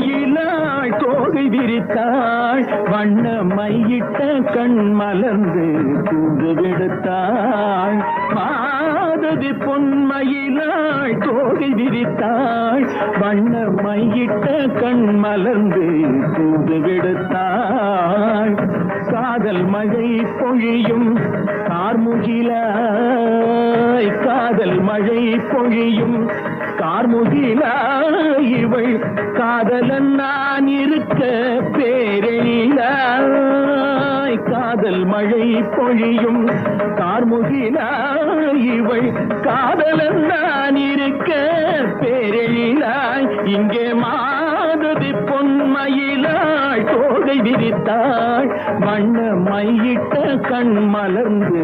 பொன்மயிலாள் தோகை விரித்தாள் வண்ண மையிட்ட கண் மலர்ந்து தூது விடுத்தாள் மாதவி பொன்மயிலாள் தோகை விரித்தாள் வண்ண மையிட்ட கண் மலர்ந்து தூது விடுத்தாள் காதல் மழை பொழியும் கார்முகிலாய் காதல் மழை பொழியும் கார்முகிலாய் இவள் காதலன் நான் இருக்க பேரெழிலாய் காதல் மழை பொழியும் கார்முகிலாய் இவள் காதலன் நான் இருக்க பேரெழிலாய் இங்கே மாதவி பொன்மயிலாள் தோகை விரித்தாள் வண்ண மையிட்ட கண் மலர்ந்து